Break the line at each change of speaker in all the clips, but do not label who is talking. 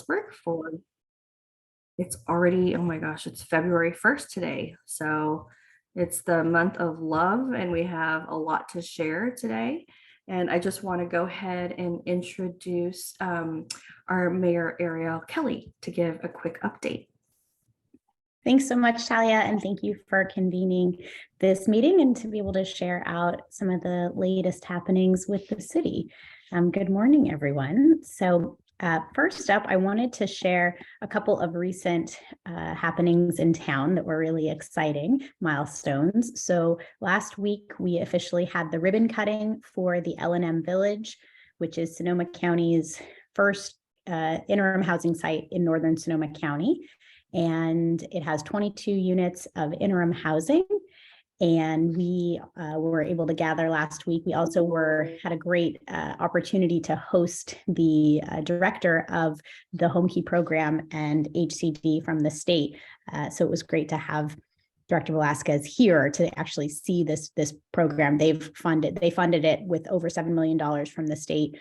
Healdsburg for it's already, oh my gosh, it's February 1st today. So it's the month of love, and we have a lot to share today. And I just want to go ahead and introduce our Mayor Ariel Kelley to give a quick update.
Thanks so much, Talia, and thank you for convening this meeting and to be able to share out some of the latest happenings with the city. Good morning, everyone. So first up, I wanted to share a couple of recent happenings in town that were really exciting milestones. So last week, we officially had the ribbon cutting for the L&M Village, which is Sonoma County's first interim housing site in northern Sonoma County. And it has 22 units of interim housing. And we were able to gather last week. We also had a great opportunity to host the director of the Home Key program and HCD from the state. So it was great to have Director Velasquez here to actually see this program. They funded it with over $7 million from the state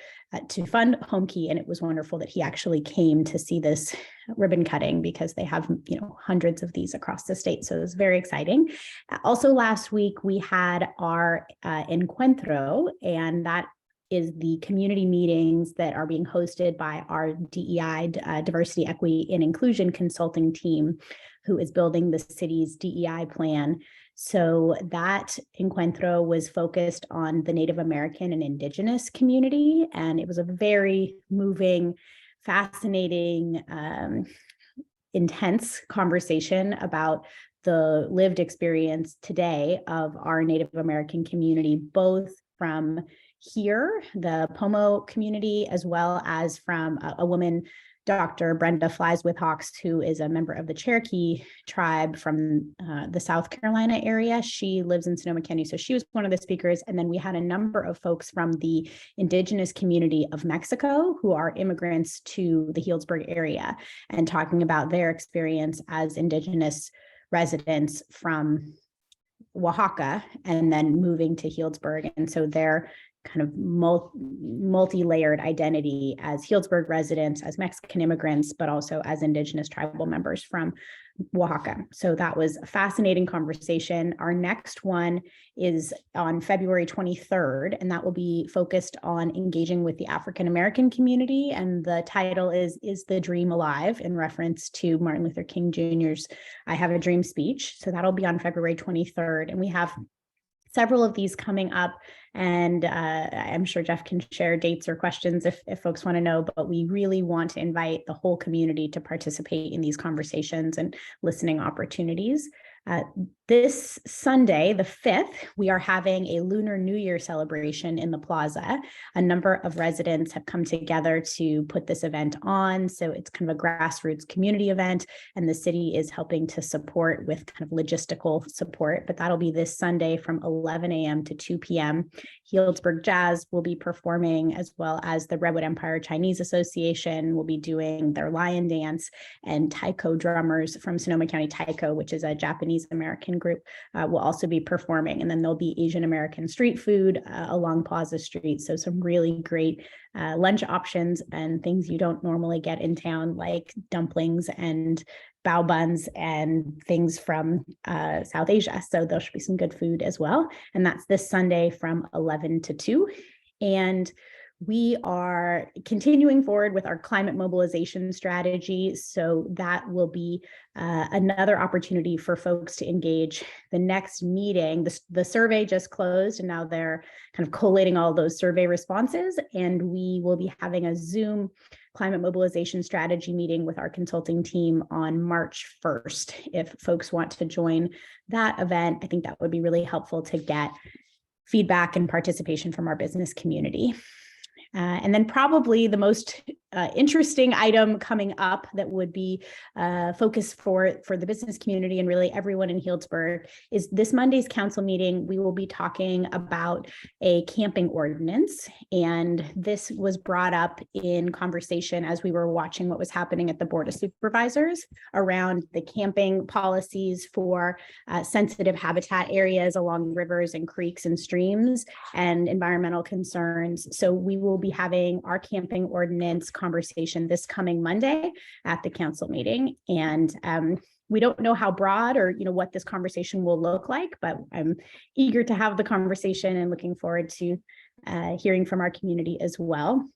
to fund Home Key, and it was wonderful that he actually came to see this ribbon cutting because they have hundreds of these across the state. So it was very exciting. Also last week we had our Encuentro, and that is the community meetings that are being hosted by our DEI, Diversity, Equity, and Inclusion consulting team, who is building the city's DEI plan. So that Encuentro was focused on the Native American and Indigenous community, and it was a very moving, fascinating, intense conversation about the lived experience today of our Native American community, both from here, the Pomo community, as well as from a woman, Dr. Brenda Flies with Hawks, who is a member of the Cherokee tribe from the South Carolina area. She lives in Sonoma County, so she was one of the speakers. And then we had a number of folks from the indigenous community of Mexico who are immigrants to the Healdsburg area and talking about their experience as indigenous residents from Oaxaca and then moving to Healdsburg. And so they're kind of multi-layered identity as Healdsburg residents, as Mexican immigrants, but also as indigenous tribal members from Oaxaca. So that was a fascinating conversation. Our next one is on February 23rd, and that will be focused on engaging with the African American community. And the title is the Dream Alive?, in reference to Martin Luther King Jr.'s I Have a Dream speech. So that'll be on February 23rd. And we have several of these coming up, and I'm sure Jeff can share dates or questions if folks want to know, but we really want to invite the whole community to participate in these conversations and listening opportunities. This Sunday, the 5th, we are having a Lunar New Year celebration in the plaza. A number of residents have come together to put this event on. So it's kind of a grassroots community event, and the city is helping to support with kind of logistical support. But that'll be this Sunday from 11 a.m. to 2 p.m. Healdsburg Jazz will be performing, as well as the Redwood Empire Chinese Association will be doing their lion dance, and taiko drummers from Sonoma County Taiko, which is a Japanese American group, will also be performing. And then there'll be Asian American street food along Plaza Street. So some really great lunch options and things you don't normally get in town, like dumplings and bao buns and things from South Asia. So there should be some good food as well. And that's this Sunday from 11 to 2. And we are continuing forward with our climate mobilization strategy. So that will be another opportunity for folks to engage. The next meeting, the survey just closed, and now they're kind of collating all those survey responses. And we will be having a Zoom climate mobilization strategy meeting with our consulting team on March 1st. If folks want to join that event, I think that would be really helpful to get feedback and participation from our business community. And then probably the most interesting item coming up that would be focused for the business community and really everyone in Healdsburg is this Monday's council meeting. We will be talking about a camping ordinance. And this was brought up in conversation as we were watching what was happening at the Board of Supervisors around the camping policies for sensitive habitat areas along rivers and creeks and streams and environmental concerns. So we will be having our camping ordinance conversation this coming Monday at the council meeting. And we don't know how broad or what this conversation will look like, but I'm eager to have the conversation and looking forward to hearing from our community as well.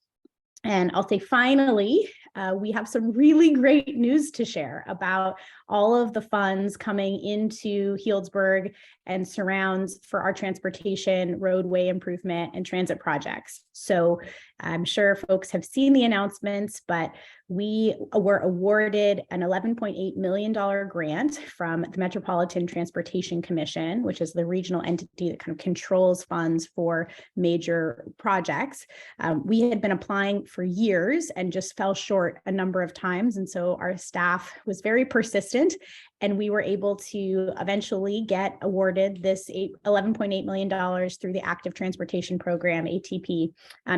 And I'll say finally, we have some really great news to share about all of the funds coming into Healdsburg and surrounds for our transportation, roadway improvement, and transit projects. So I'm sure folks have seen the announcements, but we were awarded an $11.8 million grant from the Metropolitan Transportation Commission, which is the regional entity that kind of controls funds for major projects. We had been applying for years and just fell short a number of times. And so our staff was very persistent, and we were able to eventually get awarded this $11.8 million through the Active Transportation Program, ATP.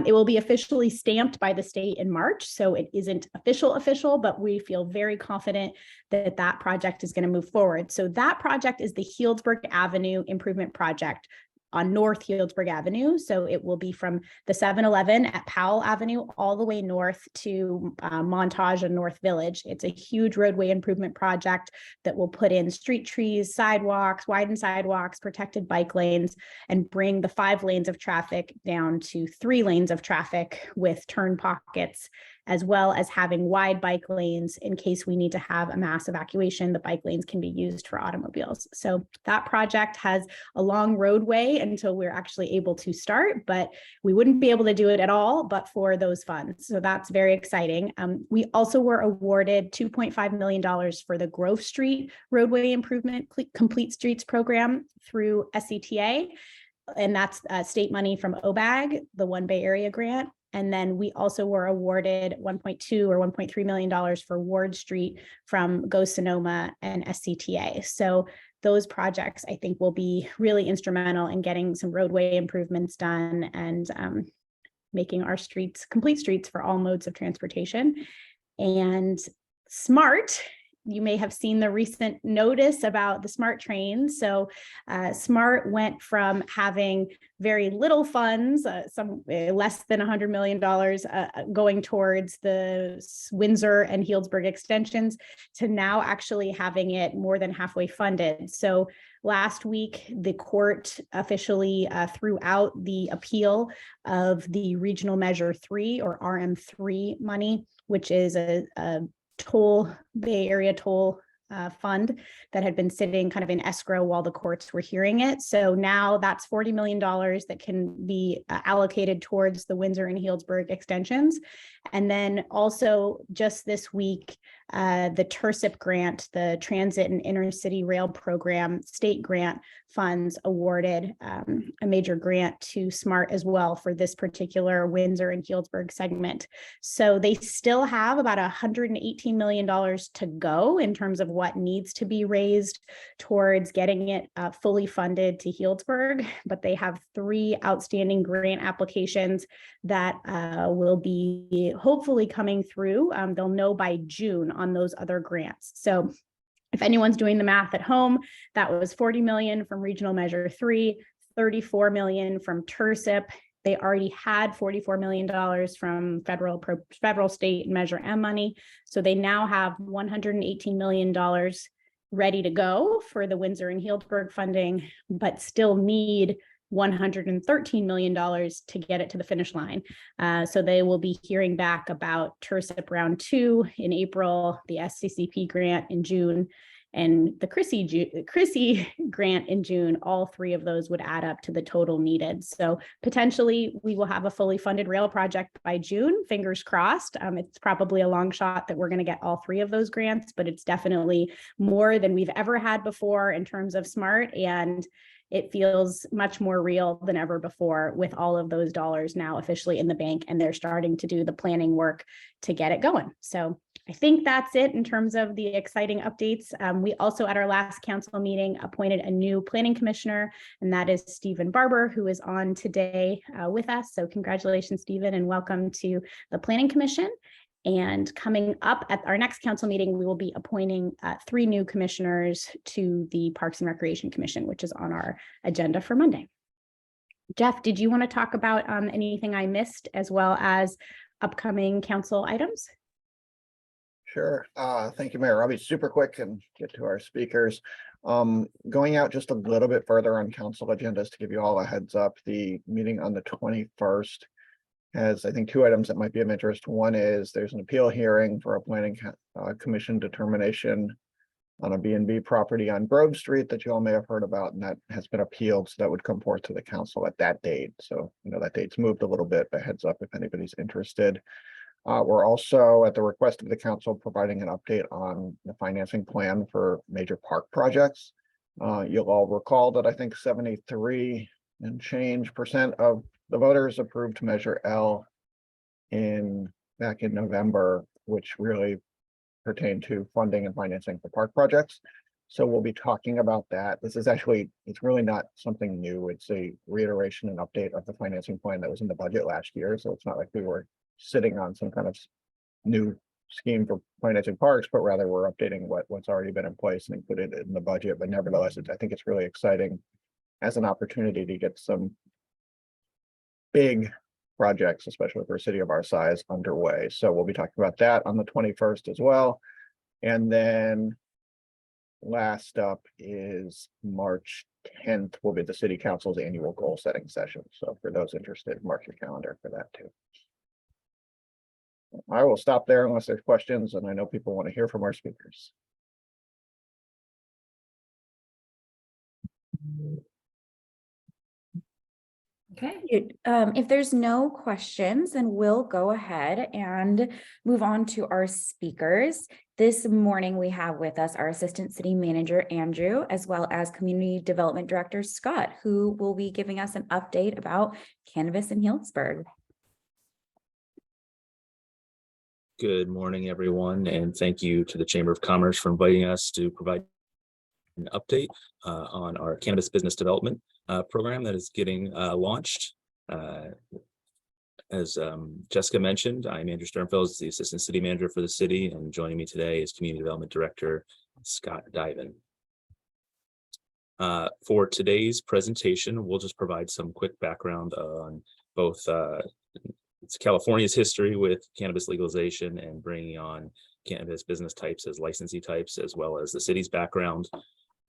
It will be officially stamped by the state in March, so it isn't official, but we feel very confident that that project is going to move forward. So that project is the Healdsburg Avenue Improvement Project on North Healdsburg Avenue. So it will be from the 7-Eleven at Powell Avenue all the way north to Montage and North Village. It's a huge roadway improvement project that will put in street trees, sidewalks, widen sidewalks, protected bike lanes, and bring the 5 lanes of traffic down to 3 lanes of traffic with turn pockets, as well as having wide bike lanes in case we need to have a mass evacuation. The bike lanes can be used for automobiles. So that project has a long roadway until we're actually able to start, but we wouldn't be able to do it at all but for those funds. So that's very exciting. We also were awarded $2.5 million for the Grove Street Roadway Improvement Complete Streets Program through SCTA. And that's state money from OBAG, the One Bay Area grant. And then we also were awarded $1.2 or $1.3 million for Ward Street from Go Sonoma and SCTA. So those projects, I think, will be really instrumental in getting some roadway improvements done and making our streets complete streets for all modes of transportation. And SMART, you may have seen the recent notice about the SMART trains. So SMART went from having very little funds, some less than $100 million going towards the Windsor and Healdsburg extensions, to now actually having it more than halfway funded. So last week, the court officially threw out the appeal of the Regional Measure 3 or RM3 money, which is a Bay Area toll fund that had been sitting kind of in escrow while the courts were hearing it. So now that's $40 million that can be allocated towards the Windsor and Healdsburg extensions. And then also just this week, the TIRCIP grant, the Transit and Intercity Rail Program state grant funds awarded a major grant to SMART as well for this particular Windsor and Healdsburg segment. So they still have about $118 million to go in terms of what needs to be raised towards getting it fully funded to Healdsburg, but they have 3 outstanding grant applications that will be hopefully coming through. They'll know by June on those other grants. So if anyone's doing the math at home, that was $40 million from Regional Measure 3, $34 million from TIRCIP. They already had $44 million from federal, state, and Measure M money. So they now have $118 million ready to go for the Windsor and Healdsburg funding, but still need $113 million to get it to the finish line. So they will be hearing back about TIRCIP round 2 in April, the SCCP grant in June, and the Chrissy grant in June. All 3 of those would add up to the total needed. So potentially we will have a fully funded rail project by June, fingers crossed. It's probably a long shot that we're going to get all 3 of those grants, but it's definitely more than we've ever had before in terms of SMART, and it feels much more real than ever before with all of those dollars now officially in the bank, and they're starting to do the planning work to get it going. So I think that's it in terms of the exciting updates. We also at our last council meeting appointed a new planning commissioner, and that is Stephen Barber, who is on today with us. So congratulations, Stephen, and welcome to the Planning Commission. And coming up at our next council meeting, we will be appointing 3 new commissioners to the Parks and Recreation Commission, which is on our agenda for Monday. Jeff, did you want to talk about anything I missed, as well as upcoming council items?
Sure. Thank you, Mayor. I'll be super quick and get to our speakers. Going out just a little bit further on council agendas to give you all a heads up, the meeting on the 21st has, I think, 2 items that might be of interest. One is there's an appeal hearing for a planning commission determination on a B&B property on Grove Street that you all may have heard about, and that has been appealed. So that would come forth to the council at that date. So, that date's moved a little bit, but heads up if anybody's interested. We're also, at the request of the council, providing an update on the financing plan for major park projects. You'll all recall that I think 73 and change % of the voters approved Measure L back in November, which really pertained to funding and financing for park projects. So we'll be talking about that. This is actually, it's really not something new. It's a reiteration and update of the financing plan that was in the budget last year. So it's not like we were sitting on some kind of new scheme for financing parks, but rather we're updating what's already been in place and included in the budget. But nevertheless, I think it's really exciting as an opportunity to get some big projects, especially for a city of our size, underway. So we'll be talking about that on the 21st as well. And then last up is March 10th will be the city council's annual goal setting session. So for those interested, mark your calendar for that too. I will stop there unless there's questions, and I know people want to hear from our speakers.
Okay.
If there's no questions, then we'll go ahead and move on to our speakers. This morning, we have with us our Assistant City Manager, Andrew, as well as Community Development Director, Scott, who will be giving us an update about cannabis in Healdsburg.
Good morning, everyone, and thank you to the Chamber of Commerce for inviting us to provide an update on our cannabis business development program that is getting launched. As Jessica mentioned, I'm Andrew Sturmfels, the Assistant City Manager for the city, and joining me today is Community Development Director Scott Duiven. For today's presentation, we'll just provide some quick background on both it's California's history with cannabis legalization and bringing on cannabis business types as licensee types, as well as the city's background.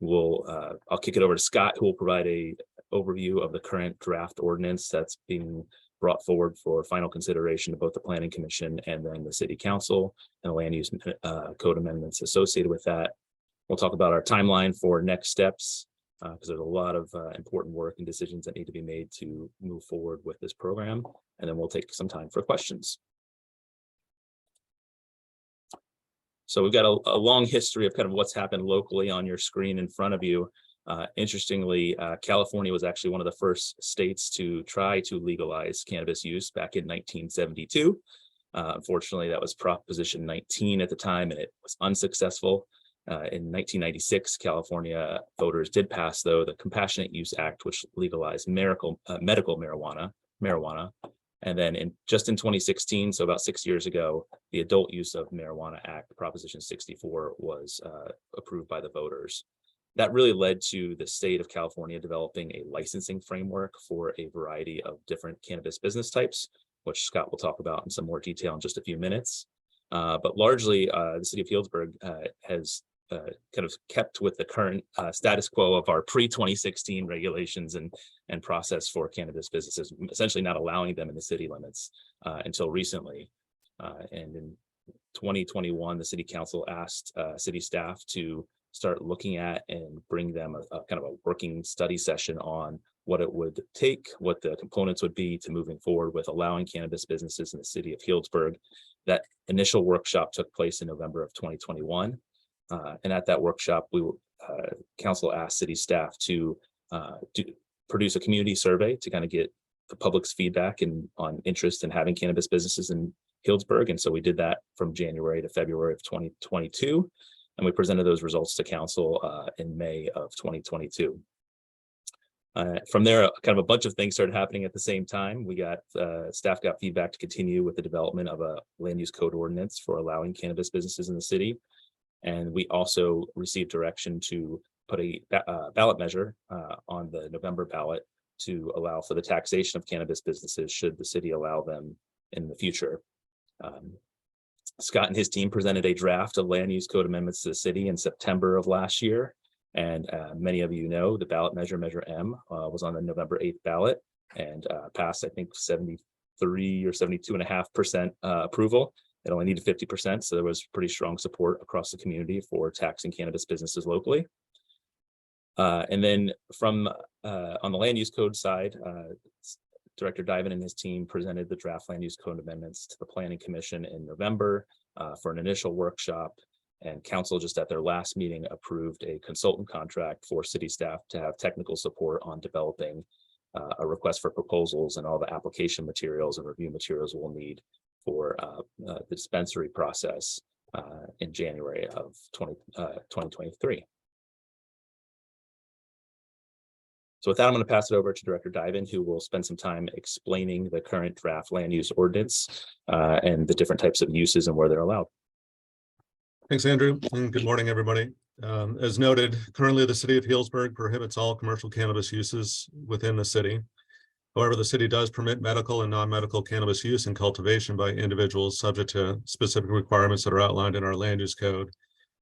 I'll kick it over to Scott, who will provide a overview of the current draft ordinance that's being brought forward for final consideration to both the Planning Commission and then the City Council, and the land use code amendments associated with that. We'll talk about our timeline for next steps, because there's a lot of important work and decisions that need to be made to move forward with this program. And then we'll take some time for questions. So we've got a long history of kind of what's happened locally on your screen in front of you. Interestingly, California was actually one of the first states to try to legalize cannabis use back in 1972. Unfortunately, that was Proposition 19 at the time, and it was unsuccessful. In 1996, California voters did pass, though, the Compassionate Use Act, which legalized medical marijuana. And then just in 2016, so about 6 years ago, the Adult Use of Marijuana Act, Proposition 64, was approved by the voters. That really led to the state of California developing a licensing framework for a variety of different cannabis business types, which Scott will talk about in some more detail in just a few minutes. But largely, the city of Healdsburg has kind of kept with the current status quo of our pre-2016 regulations and process for cannabis businesses, essentially not allowing them in the city limits until recently. And in 2021, the city council asked city staff to start looking at and bring them a kind of a working study session on what it would take, what the components would be to moving forward with allowing cannabis businesses in the city of Healdsburg. That initial workshop took place in November of 2021. And at that workshop, council asked city staff to produce a community survey to kind of get the public's feedback on interest in having cannabis businesses in Healdsburg. And so we did that from January to February of 2022. And we presented those results to council in May of 2022. From there, kind of a bunch of things started happening at the same time. Staff got feedback to continue with the development of a land use code ordinance for allowing cannabis businesses in the city. And we also received direction to put a ballot measure on the November ballot to allow for the taxation of cannabis businesses should the city allow them in the future. Scott and his team presented a draft of land use code amendments to the city in September of last year. And many of you know the ballot measure, Measure M, was on the November 8th ballot and passed, I think, 73 or 72.5% approval. It only needed 50%. So there was pretty strong support across the community for taxing cannabis businesses locally. And then from on the land use code side, Director Duiven and his team presented the draft land use code amendments to the Planning Commission in November for an initial workshop, and council just at their last meeting approved a consultant contract for city staff to have technical support on developing a request for proposals and all the application materials and review materials we'll need for the dispensary process in January of 2023. So with that, I'm going to pass it over to Director Duiven, who will spend some time explaining the current draft land use ordinance and the different types of uses and where they're allowed.
Thanks, Andrew, and good morning, everybody. As noted, currently the city of Healdsburg prohibits all commercial cannabis uses within the city. However, the city does permit medical and non-medical cannabis use and cultivation by individuals subject to specific requirements that are outlined in our land use code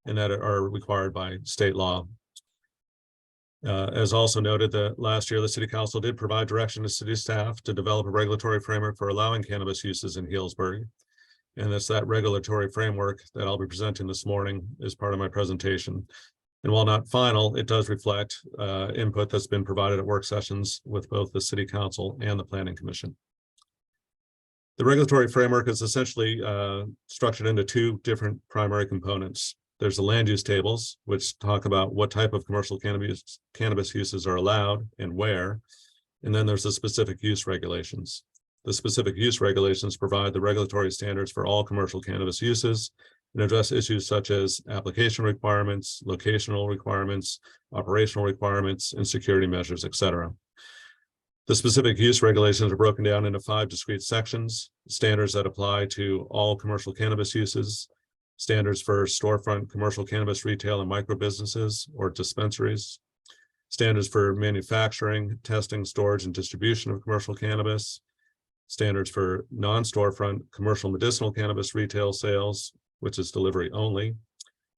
and that are required by state law. As also noted, that last year the city council did provide direction to city staff to develop a regulatory framework for allowing cannabis uses in Healdsburg. And it's that regulatory framework that I'll be presenting this morning as part of my presentation. And while not final, it does reflect input that's been provided at work sessions with both the city council and the planning commission. The regulatory framework is essentially structured into two different primary components. There's the land use tables, which talk about what type of commercial cannabis uses are allowed and where. And then there's the specific use regulations. The specific use regulations provide the regulatory standards for all commercial cannabis uses and address issues such as application requirements, locational requirements, operational requirements, and security measures, etc. The specific use regulations are broken down into 5 discrete sections: standards that apply to all commercial cannabis uses, standards for storefront commercial cannabis retail and micro businesses or dispensaries, standards for manufacturing, testing, storage, and distribution of commercial cannabis, standards for non-storefront commercial medicinal cannabis retail sales, which is delivery only,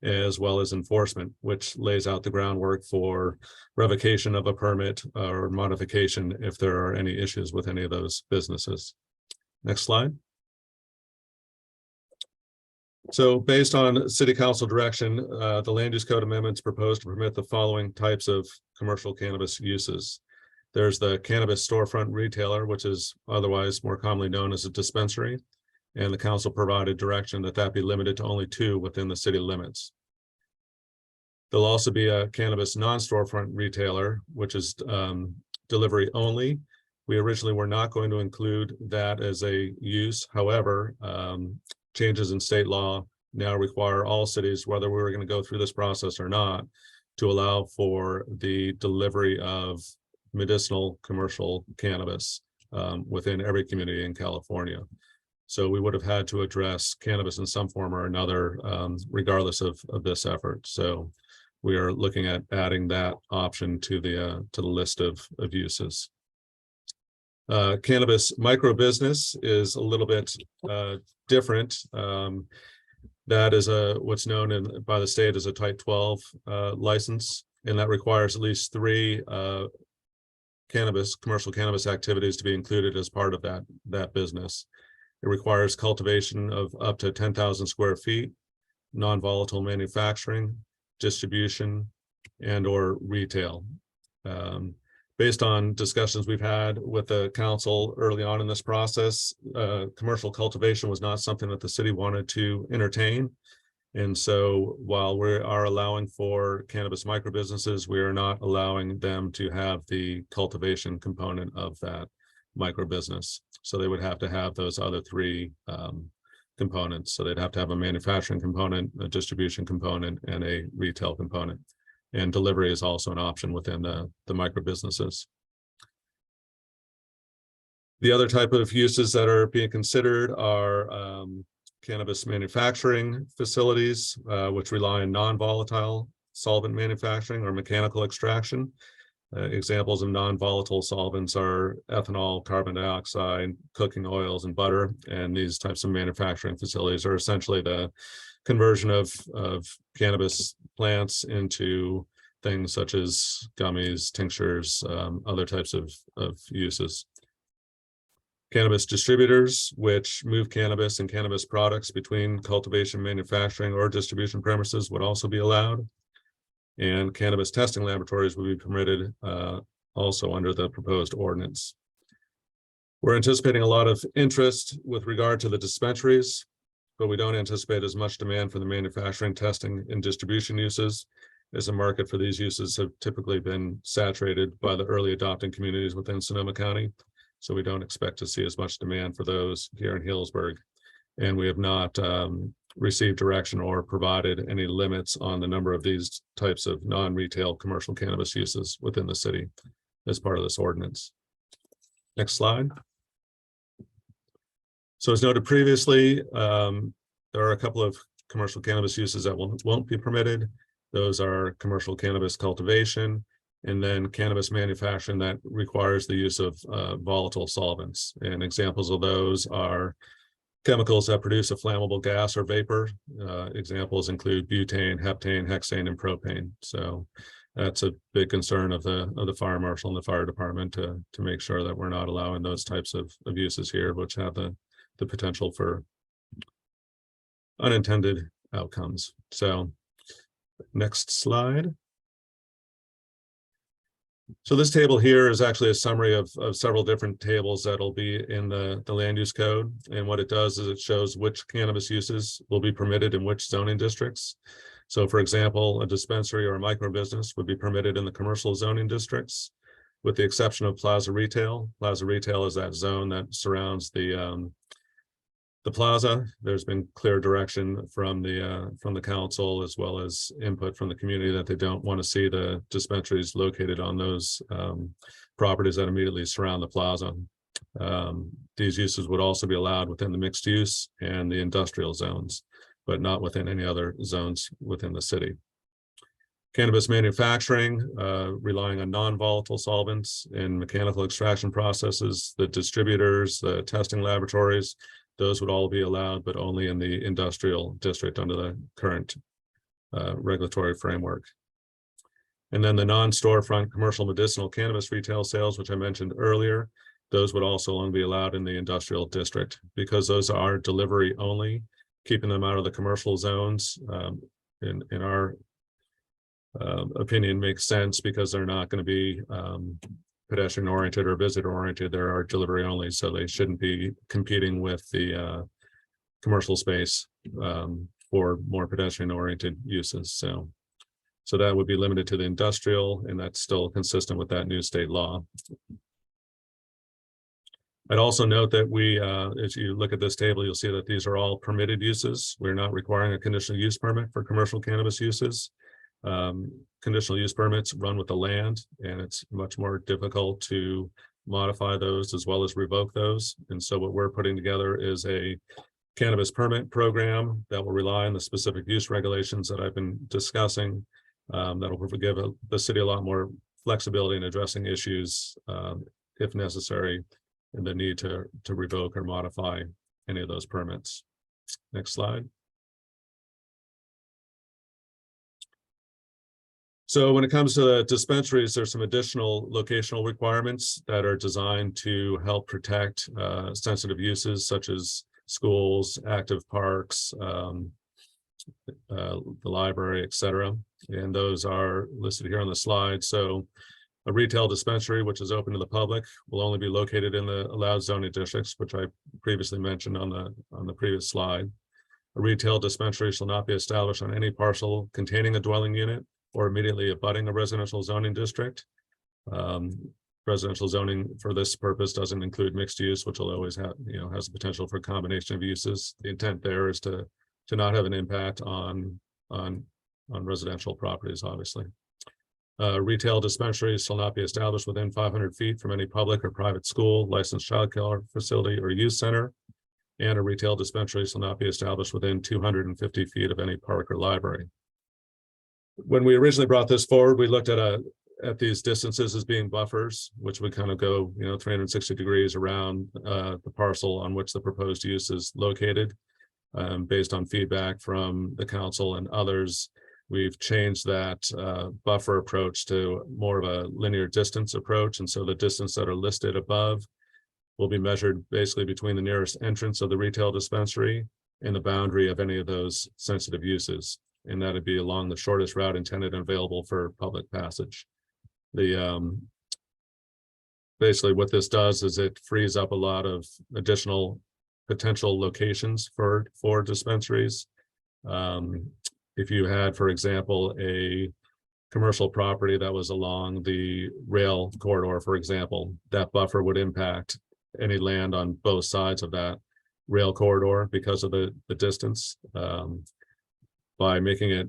as well as enforcement, which lays out the groundwork for revocation of a permit or modification if there are any issues with any of those businesses. Next slide. So based on city council direction, the land use code amendments proposed to permit the following types of commercial cannabis uses. There's the cannabis storefront retailer, which is otherwise more commonly known as a dispensary, and the council provided direction that that be limited to only 2 within the city limits. There'll also be a cannabis non-storefront retailer, which is delivery only. We originally were not going to include that as a use. However, changes in state law now require all cities, whether we were going to go through this process or not, to allow for the delivery of medicinal commercial cannabis within every community in California. So we would have had to address cannabis in some form or another, regardless of this effort. So we are looking at adding that option to the list of uses. Cannabis micro business is a little bit different. That is what's known by the state as a Type 12 license, and that requires at least 3 commercial cannabis activities to be included as part of that business. It requires cultivation of up to 10,000 square feet, non-volatile manufacturing, distribution, and or retail. Based on discussions we've had with the council early on in this process, commercial cultivation was not something that the city wanted to entertain. And so while we are allowing for cannabis micro businesses, we are not allowing them to have the cultivation component of that micro business. So they would have to have those other 3 components. So they'd have to have a manufacturing component, a distribution component, and a retail component. And delivery is also an option within the micro businesses. The other type of uses that are being considered are cannabis manufacturing facilities, which rely on non-volatile solvent manufacturing or mechanical extraction. Examples of non-volatile solvents are ethanol, carbon dioxide, cooking oils, and butter. And these types of manufacturing facilities are essentially the conversion of cannabis plants into things such as gummies, tinctures, other types of uses. Cannabis distributors, which move cannabis and cannabis products between cultivation, manufacturing, or distribution premises, would also be allowed. And cannabis testing laboratories would be permitted also under the proposed ordinance. We're anticipating a lot of interest with regard to the dispensaries, but we don't anticipate as much demand for the manufacturing, testing, and distribution uses, as the market for these uses have typically been saturated by the early adopting communities within Sonoma County. So we don't expect to see as much demand for those here in Healdsburg. And we have not received direction or provided any limits on the number of these types of non-retail commercial cannabis uses within the city as part of this ordinance. Next slide. So as noted previously, there are a couple of commercial cannabis uses that won't be permitted. Those are commercial cannabis cultivation and then cannabis manufacturing that requires the use of volatile solvents. And examples of those are chemicals that produce a flammable gas or vapor. Examples include butane, heptane, hexane, and propane. So that's a big concern of the fire marshal and the fire department to make sure that we're not allowing those types of uses here, which have the potential for unintended outcomes. So next slide. So this table here is actually a summary of several different tables that'll be in the land use code. And what it does is it shows which cannabis uses will be permitted in which zoning districts. So for example, a dispensary or a micro business would be permitted in the commercial zoning districts, with the exception of plaza retail. Plaza retail is that zone that surrounds the plaza. There's been clear direction from the council as well as input from the community that they don't want to see the dispensaries located on those properties that immediately surround the plaza. These uses would also be allowed within the mixed use and the industrial zones, but not within any other zones within the city. Cannabis manufacturing, relying on non-volatile solvents in mechanical extraction processes, the distributors, the testing laboratories, those would all be allowed, but only in the industrial district under the current regulatory framework. And then the non-storefront commercial medicinal cannabis retail sales, which I mentioned earlier, those would also only be allowed in the industrial district because those are delivery only, keeping them out of the commercial zones. In our opinion, makes sense because they're not going to be pedestrian oriented or visitor oriented. There are delivery only, so they shouldn't be competing with the commercial space for more pedestrian oriented uses. So that would be limited to the industrial, and that's still consistent with that new state law. I'd also note that we, as you look at this table, you'll see that these are all permitted uses. We're not requiring a conditional use permit for commercial cannabis uses. Conditional use permits run with the land, and it's much more difficult to modify those as well as revoke those. And so what we're putting together is a cannabis permit program that will rely on the specific use regulations that I've been discussing. That'll give the city a lot more flexibility in addressing issues if necessary, and the need to revoke or modify any of those permits. Next slide. So when it comes to the dispensaries, there's some additional locational requirements that are designed to help protect sensitive uses such as schools, active parks, the library, etc. And those are listed here on the slide. So a retail dispensary, which is open to the public, will only be located in the allowed zoning districts, which I previously mentioned on the previous slide. A retail dispensary shall not be established on any parcel containing a dwelling unit or immediately abutting a residential zoning district. Residential zoning for this purpose doesn't include mixed use, which will always have, has the potential for a combination of uses. The intent there is to not have an impact on residential properties, obviously. Retail dispensaries shall not be established within 500 feet from any public or private school, licensed child care facility, or youth center. And a retail dispensary shall not be established within 250 feet of any park or library. When we originally brought this forward, we looked at at these distances as being buffers, which would kind of go, 360 degrees around the parcel on which the proposed use is located. Based on feedback from the council and others, we've changed that buffer approach to more of a linear distance approach. And so the distance that are listed above will be measured basically between the nearest entrance of the retail dispensary and the boundary of any of those sensitive uses. And that'd be along the shortest route intended and available for public passage. Basically what this does is it frees up a lot of additional potential locations for dispensaries. If you had, for example, a commercial property that was along the rail corridor, for example, that buffer would impact any land on both sides of that rail corridor because of the distance. By making it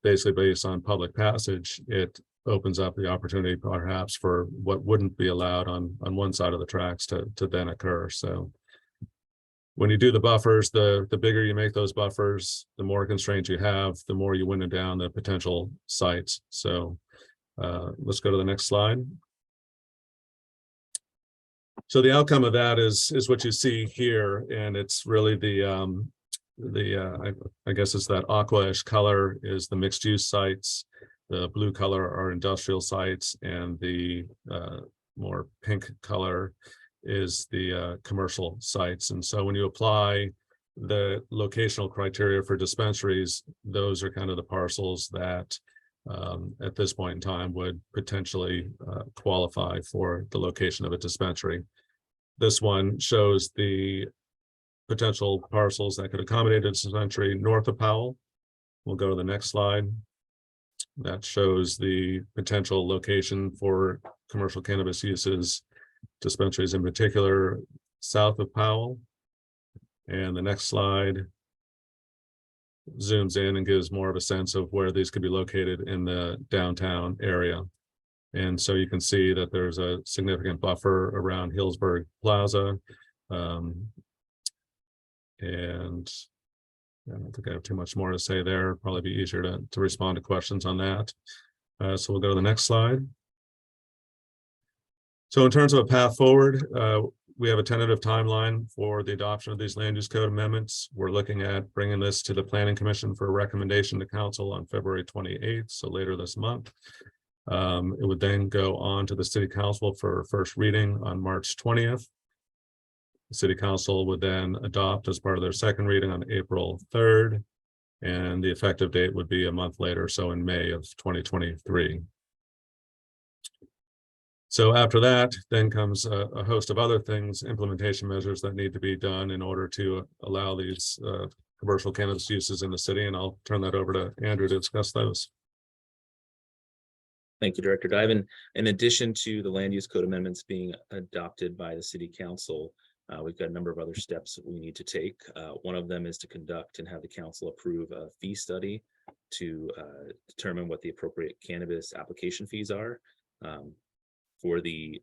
basically based on public passage, it opens up the opportunity perhaps for what wouldn't be allowed on one side of the tracks to then occur. So when you do the buffers, the bigger you make those buffers, the more constraints you have, the more you winnow down the potential sites. So let's go to the next slide. So the outcome of that is what you see here, and it's really I guess it's that aqua-ish color is the mixed use sites. The blue color are industrial sites, and the more pink color is the commercial sites. And so when you apply the locational criteria for dispensaries, those are kind of the parcels that at this point in time would potentially qualify for the location of a dispensary. This one shows the potential parcels that could accommodate a dispensary north of Powell. We'll go to the next slide. That shows the potential location for commercial cannabis uses, dispensaries in particular, south of Powell. And the next slide zooms in and gives more of a sense of where these could be located in the downtown area. And so you can see that there's a significant buffer around Healdsburg Plaza. And I don't think I have too much more to say there. Probably be easier to respond to questions on that. So we'll go to the next slide. So in terms of a path forward, we have a tentative timeline for the adoption of these land use code amendments. We're looking at bringing this to the Planning Commission for a recommendation to council on February 28th, so later this month. It would then go on to the City Council for first reading on March 20th. The City Council would then adopt as part of their second reading on April 3rd, and the effective date would be a month later, so in May of 2023. So after that, then comes a host of other things, implementation measures that need to be done in order to allow these commercial cannabis uses in the city, and I'll turn that over to Andrew to discuss those.
Thank you, Director Duiven. In addition to the land use code amendments being adopted by the City Council, we've got a number of other steps that we need to take. One of them is to conduct and have the council approve a fee study to determine what the appropriate cannabis application fees are for the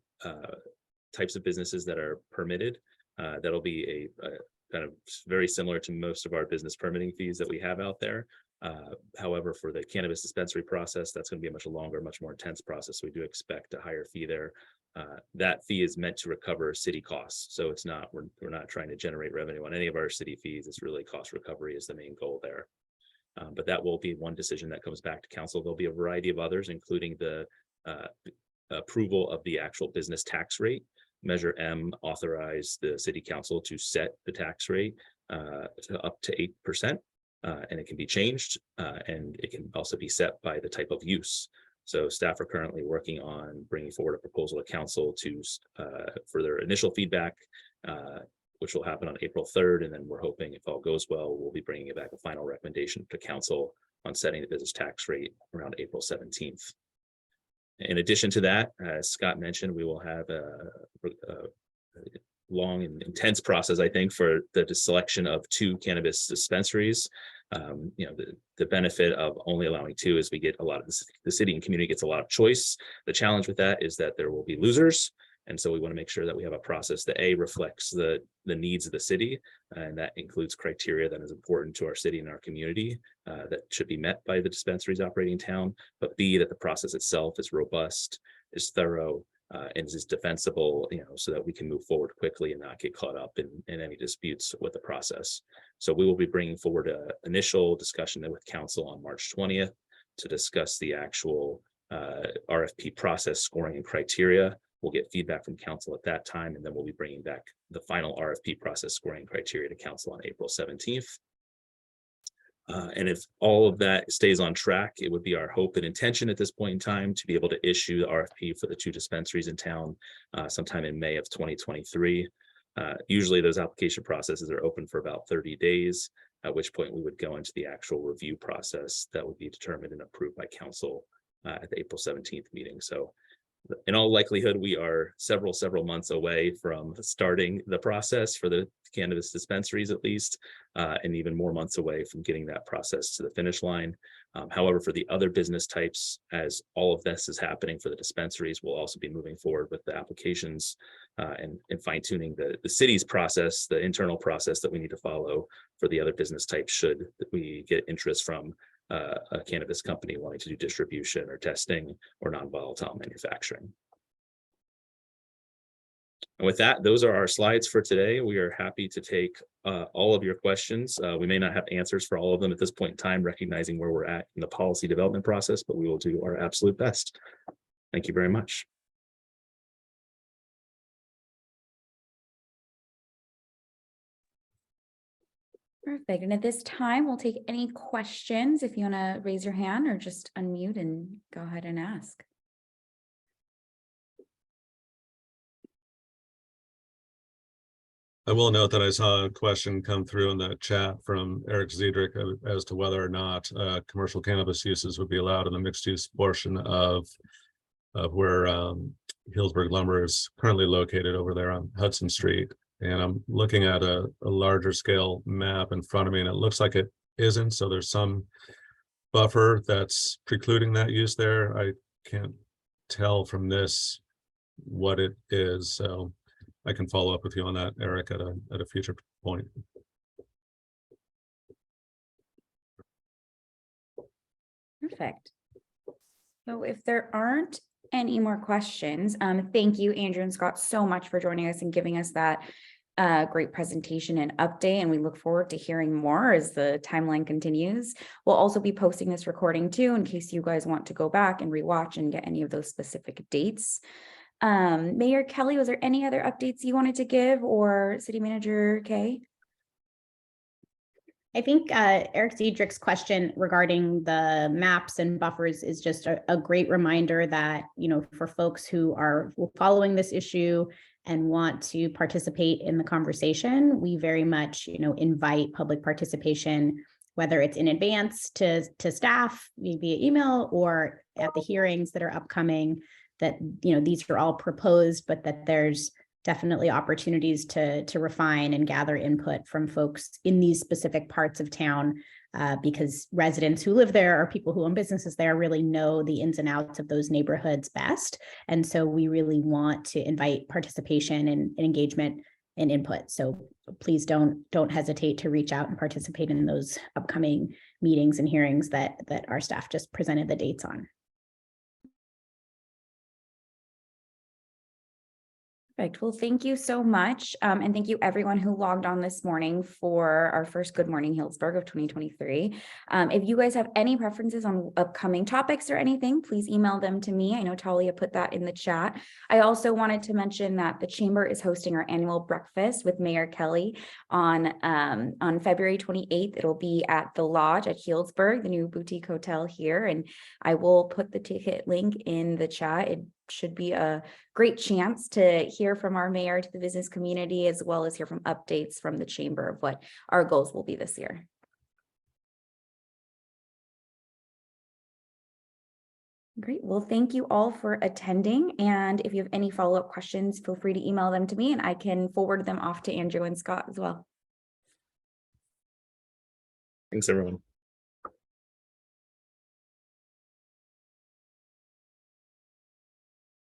types of businesses that are permitted. That'll be a kind of very similar to most of our business permitting fees that we have out there. However, for the cannabis dispensary process, that's going to be a much longer, much more intense process. We do expect a higher fee there. That fee is meant to recover city costs. So it's not, we're not trying to generate revenue on any of our city fees. It's really cost recovery is the main goal there. But that will be one decision that comes back to council. There'll be a variety of others, including the approval of the actual business tax rate. Measure M authorized the City Council to set the tax rate to up to 8%. And it can be changed, and it can also be set by the type of use. So staff are currently working on bringing forward a proposal to council to for their initial feedback, which will happen on April 3rd. And then we're hoping, if all goes well, we'll be bringing it back a final recommendation to council on setting the business tax rate around April 17th. In addition to that, as Scott mentioned, we will have a long and intense process, I think, for the selection of 2 cannabis dispensaries. The benefit of only allowing 2 is we get a lot of the city and community gets a lot of choice. The challenge with that is that there will be losers, And so we want to make sure that we have a process that A, reflects the needs of the city, and that includes criteria that is important to our city and our community that should be met by the dispensaries operating in town, but B, that the process itself is robust, is thorough, and is defensible, so that we can move forward quickly and not get caught up in any disputes with the process. So we will be bringing forward an initial discussion with council on March 20th to discuss the actual RFP process, scoring, and criteria. We'll get feedback from council at that time, and then we'll be bringing back the final RFP process, scoring, criteria to council on April 17th. And if all of that stays on track, it would be our hope and intention at this point in time to be able to issue the RFP for the 2 dispensaries in town sometime in May of 2023. Usually those application processes are open for about 30 days, at which point we would go into the actual review process that would be determined and approved by council at the April 17th meeting. So in all likelihood, we are several months away from starting the process for the cannabis dispensaries, at least, and even more months away from getting that process to the finish line. However, for the other business types, as all of this is happening for the dispensaries, we'll also be moving forward with the applications and fine tuning the city's process, the internal process that we need to follow for the other business types should we get interest from a cannabis company wanting to do distribution or testing or non-volatile manufacturing. And with that, those are our slides for today. We are happy to take all of your questions. We may not have answers for all of them at this point in time, recognizing where we're at in the policy development process, but we will do our absolute best. Thank you very much.
Perfect. And at this time, we'll take any questions if you want to raise your hand or just unmute and go ahead and ask.
I will note that I saw a question come through in the chat from Eric Ziedrich as to whether or not commercial cannabis uses would be allowed in the mixed use portion of where Healdsburg Lumber is currently located over there on Hudson Street. And I'm looking at a larger scale map in front of me, and it looks like it isn't. So there's some buffer that's precluding that use there. I can't tell from this what it is. So I can follow up with you on that, Eric, at a future point.
Perfect. So if there aren't any more questions, thank you, Andrew and Scott, so much for joining us and giving us that great presentation and update. And we look forward to hearing more as the timeline continues. We'll also be posting this recording too, in case you guys want to go back and rewatch and get any of those specific dates. Mayor Kelley, was there any other updates you wanted to give, or City Manager Kay?
I think Eric Ziedrich's question regarding the maps and buffers is just a great reminder that, for folks who are following this issue and want to participate in the conversation, we very much, invite public participation, whether it's in advance to staff via email or at the hearings that are upcoming, that, these are all proposed, but that there's definitely opportunities to refine and gather input from folks in these specific parts of town, because residents who live there or people who own businesses there really know the ins and outs of those neighborhoods best. And so we really want to invite participation and engagement and input. So please don't hesitate to reach out and participate in those upcoming meetings and hearings that our staff just presented the dates on.
Perfect. Well, thank you so much. And thank you everyone who logged on this morning for our first Good Morning Healdsburg of 2023. If you guys have any preferences on upcoming topics or anything, please email them to me. I know Talia put that in the chat. I also wanted to mention that the Chamber is hosting our annual breakfast with Mayor Kelley on February 28th. It'll be at the Lodge at Healdsburg, the new boutique hotel here. And I will put the ticket link in the chat. It should be a great chance to hear from our mayor, to the business community, as well as hear from updates from the chamber of what our goals will be this year. Great. Well, thank you all for attending. And if you have any follow-up questions, feel free to email them to me and I can forward them off to Andrew and Scott as well.
Thanks, everyone.